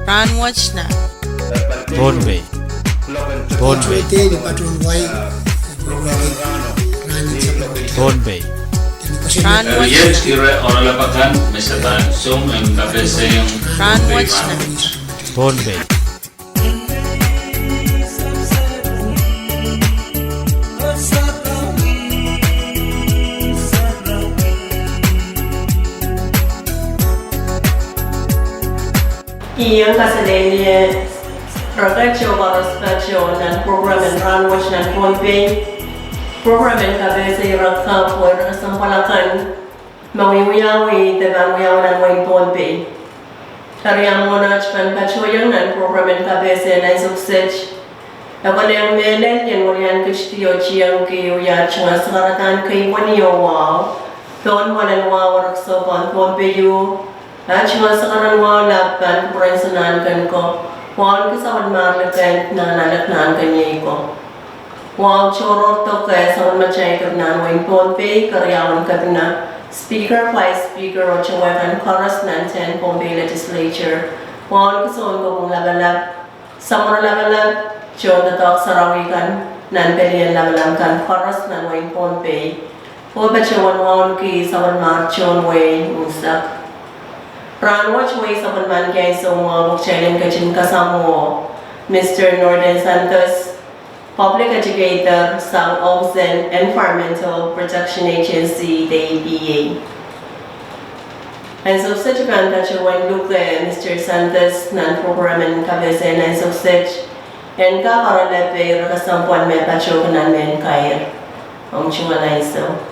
Rahnwet na. Rahnwet. Rahnwet. Rahnwet. Rahnwet Yes, kira orang lapakan misalkan sum ang kabese yung Rahnwet na. Rahnwet. Iyang kasalenya rakatyo paraspatyo ng program ng Rahnwet ng Pompey. Program ng kabesa irakam po sampalakan mawiwiyawi tabanguyaw ng Wayne Pompey. Kariyang mo na chpan patyoyang ng program ng kabesa na isuksech. Ako na yung melen yan walian kishtiyo chiyang kiyo yachang askaratan kay waniyo wow. Doon walan wawarak sa Pompey yu. At siya sa kanang mga lapan, kurensunan kan ko. Huwag kasawad marlakan na nalaknaan kanya ko. Huwag choror to kaya sa machay ka na Wayne Pompey, karyawan ka na Speaker, Vice Speaker, o chawakan chorus ng 10 Pompey Legislature. Huwag kasawad ko kung labalab. Sa mga labalab, siya tatok sa rawikan, nan pelian labalab kan chorus ng Wayne Pompey. Huwag ba siya wanwan ki sa marchon Wayne Usak. Rahnwet way sa panman kaya sa mga bukchailin kachin kasamo Mr. Norden Santos, Public Educator sa Ocean Environmental Protection Agency, the EPA. And so such a man that you want look at Mr. Santos non-program and kabese and so such and kakaralape rakasampuan may pacho kanan men kaya ang chunga na iso.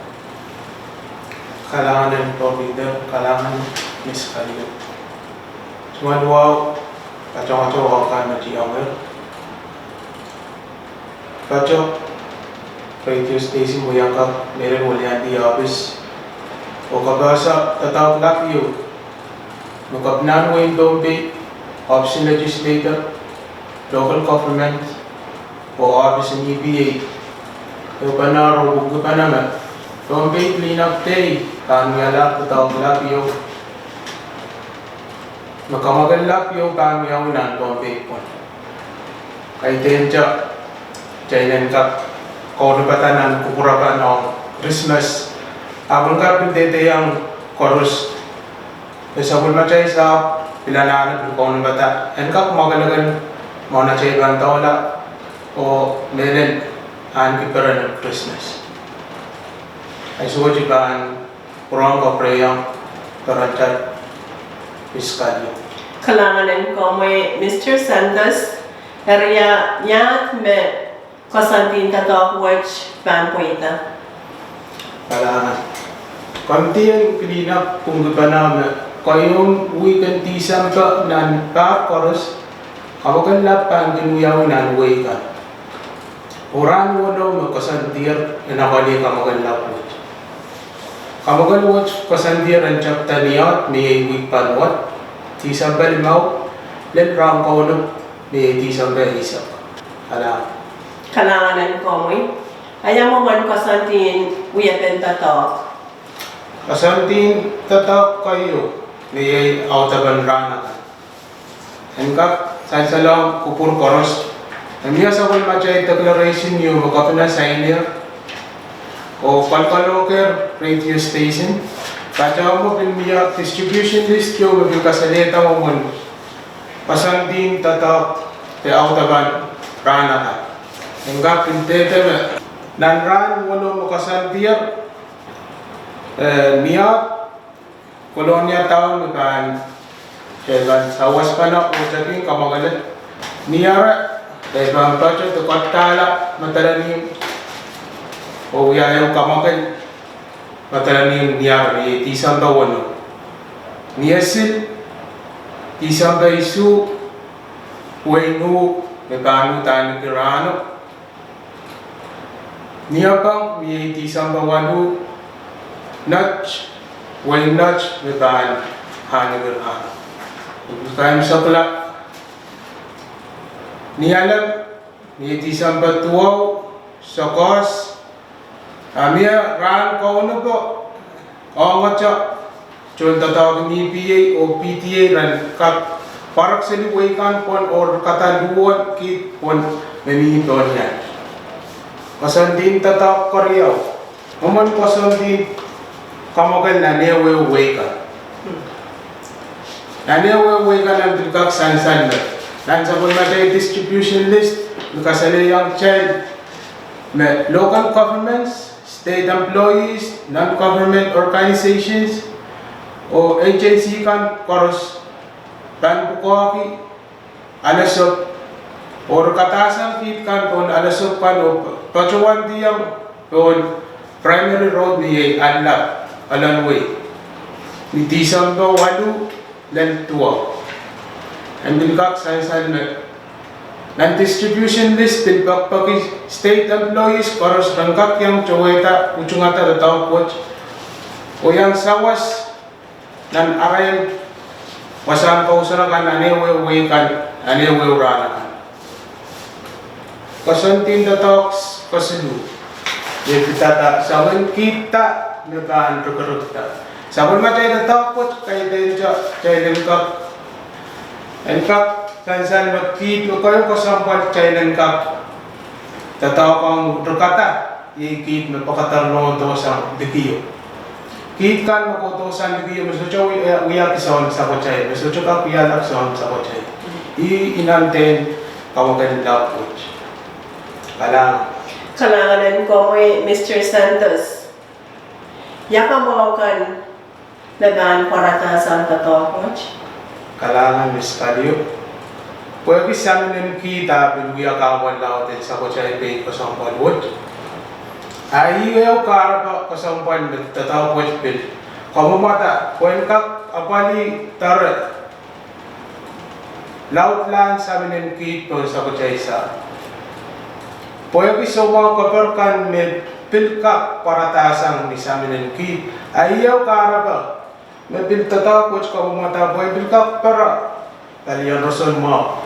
Kailangan din po leader, kailangan miss kayo. Cuma dua kacau-kacau akan mati awal. Kacau radio station mo yang kap meron wala di office. O kabasa tatawag na kayo. Nukapnan mo yung Pompey, option legislator, local government, o office ng EPA. Yung panaro, huwag pa naman. Pompey clean up day, kaniyala, tatawag na kayo. Magkamagalap yung kami ang unan Pompey po. Kaya tenja, jailan ka, kaunabatanan, kukurakan ng Christmas. Abang ka pindete yung chorus. Sa kulmachay sa pilanaan ng kaunabata. Yan ka kumagalagan mo na siya ibang taula o melen ang kiparan ng Christmas. Ay suwaj iban kurang ka preyang karancat fiskalyo. Kailangan ko may Mr. Santos, area yat me kasantin tatok which ban po ita. Kailangan. Kanti yung pilinap kung ba namin, kayong weekend tisang ka nan pa chorus, kawagan lapan ginuyaw nan way ka. Orang mo daw magkasantir, nakali ka magalap. Kamagal watch kasandir ang chapter niya may week panwat tisang balimaw let rang kaulog may tisang isa Kailangan ko may ayaw mo man kasantin uyapen tatok. kasantin tatak kayo may autaban rana engkap sa salam kupur koros namiya sa kung machay declaration niyo makapina signer o Palpaloker radio station. Kacau mo pinmiya distribution list yo magkasalita mo mon. Pasandin tatak te autaban rana ka. Enggak pintete me. Nanran walo makasantier niya kolonya taon kan seban sawas pana o saking kamagalan niya dahil bang tacho to katala matalani o yayaw kamakan matalanin niya ni tisang bawano niyasin tisang baisu waynu mekanu tani kirano niya pang mi tisang bawano nach way nach mekan hani kirano kaya misakla niyalam mi tisang batuaw sakos Amia ran kau na po, ang watcha, chon tatawag ni EPA o PTA ran kap parak seliwaikan pon or kataluan kit pon memihipon yan. Kasan din tatak karyaw. Maman kasan din kamagal na newewaikan. Na newewaikan ang bilkak san-san na. Nansa pon matay distribution list, nukasali young child, local governments, state employees, non-government organizations, o agency kan koros tan bukoki alasop or katasan kit kan kon alasop kan o pacuan diyang kon primary road ni anlap alanway ni tisang do walu len tuwa and bilkak san nan distribution list bilkak pagi state employees koros rangkak yang coweta ucungata datang coach o yang sawas nan arayan wasan kausarakan anewewaikan anewewranakan kasantin datoks kasulu yepitata sawan kita negan rukrukta sawan matay datakot kay denja kay lengkap engkap kansan magkit kayo kasampat kay lengkap tatakang rukata yikit mapakatarno to sa dikiyo Kikan makutusan lagi yung masucho uyak isaon sa kochay, masucho ka piyalak isaon sa kochay. Inanten kawagan lapot. Kalangan ko Mr. Santos. Yaka mo kan nagaan parata sa katokot. Kalangan Miss Kalyo. Pwede sa amin kita binuya kawan lautin sa kochay pay ko sa palwot. Ayaw karapa kasampan tataw po bil. Kamu mata, kung kak apali tar laut lan sa minin kito sa kutsaysa. Pwede sa mga kaparkan may pilkak paratasang ni sa minin kit. Ayaw karapa may bil tataw po kamu mata, pwede pilkak para kaliyan rason mo.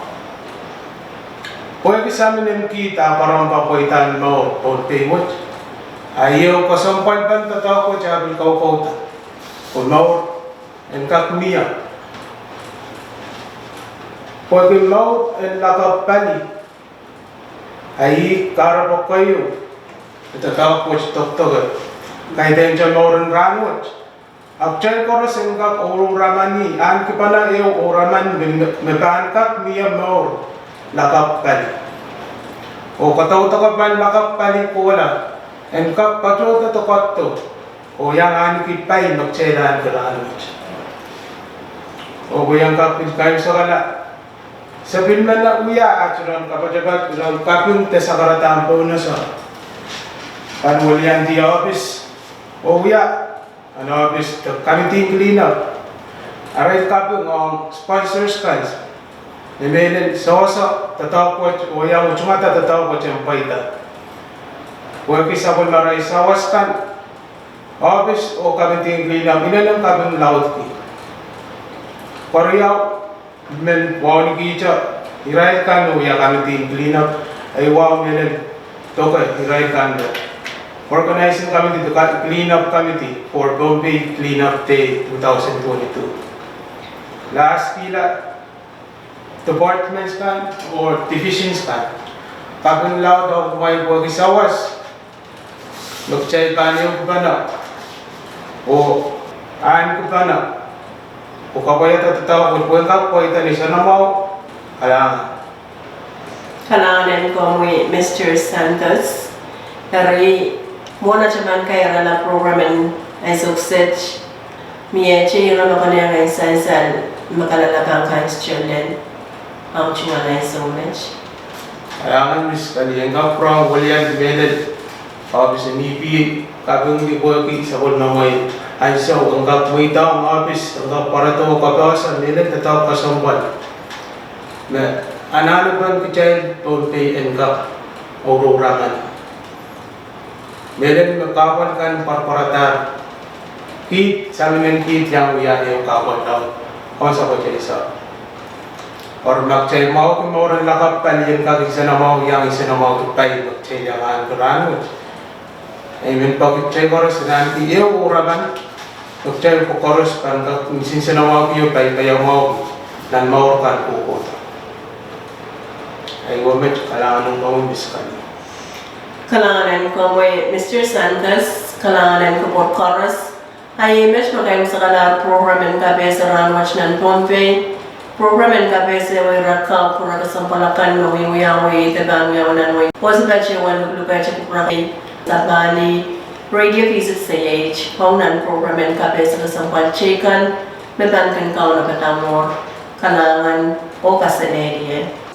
Pwede sa minin kita parang papoitan mo o timot. Ayaw kasampan ban tataw ko sabi kau kauta. Umaw en kakmiya. Pwede maw en lakapani. Ay karapok kayo. Tataw ko toktogat. Kaya din siya mauran Rahnwet. Akchay ko rin singkak urong ramani. An kipala iyo uraman mebahan kakmiya maur lakapani. O kataw-taw ban lakapani ko wala. Engkap patrota to katto o yang ani kipay magchelan ka Rahnwet o yang kapil kayo sa kala sabihin man na uya at surang kapajagat surang kapyung te sa karataan po na sa panwalian di office o uya ano office committee cleanup aray kapyung ang sponsors kans nimelin sa tatawag o yang uchumata tatawag siyang paita Pwede sa kung maray sawas kan office o committee cleanup, inalang kaming laut ki. Koreaw, men wow ni kicha, hiray kan o ya committee cleanup, ay wow men toka hiray kan do. Organizing committee, cleanup committee for Bombay Cleanup Day 2022. Last kila, departments kan or divisions kan, kaming laut o may pwede sawas. Magchay kanyo ko ba na? O aan ko ba na? O kapaya tatataw ko buwan ka po ito ni siya namaw. Kalangan ko Mr. Santos. Dari muna siya kaya na program ay success. Miye siya yung kanya ngay sa makalalakang constitution ang chunga na so much. Kalangan Miss Kaliyang Kaprang, William Benet. Office NIP, kabung di buwagi sa kul na may ansaw, ang kapwita ang office, ang kaparato kapasan, nila tataw kasampan. Na ananaban ka child, don't pay and kap, ururangan. Meron magkapan kan parparatar, kit, sa amin kit, yang uyari yung kapan daw, kung sa kutsisa. Or magchay mau, kung mauran lakap, paliyan ka isa na mau, yang isa na mau, tutay, magchay yang Rahnwet. Amen pag chay koros nanti iyo uraman pag chay ko koros kan ka minsan sa nawa ko pay payaw mo nan maurkan kukota. Ay gomet kailangan ng kamumis kanya. Kalanganan ko may Mr. Santos, kalanganan ko po chorus. Ay mes magayong sa kalar program and kabe sa Rahnwet ng Pompey. Program and kabe sa way rakam kung nakasampalakan mawiwiyawi tabang yawanan way. Was ba siya wan lugar siya kukurakay sa Bali. Radio visit sa age. Paunan program and kabe sa kasampal chicken. Mebankan kao na batamor. Kalangan o kasaneriye.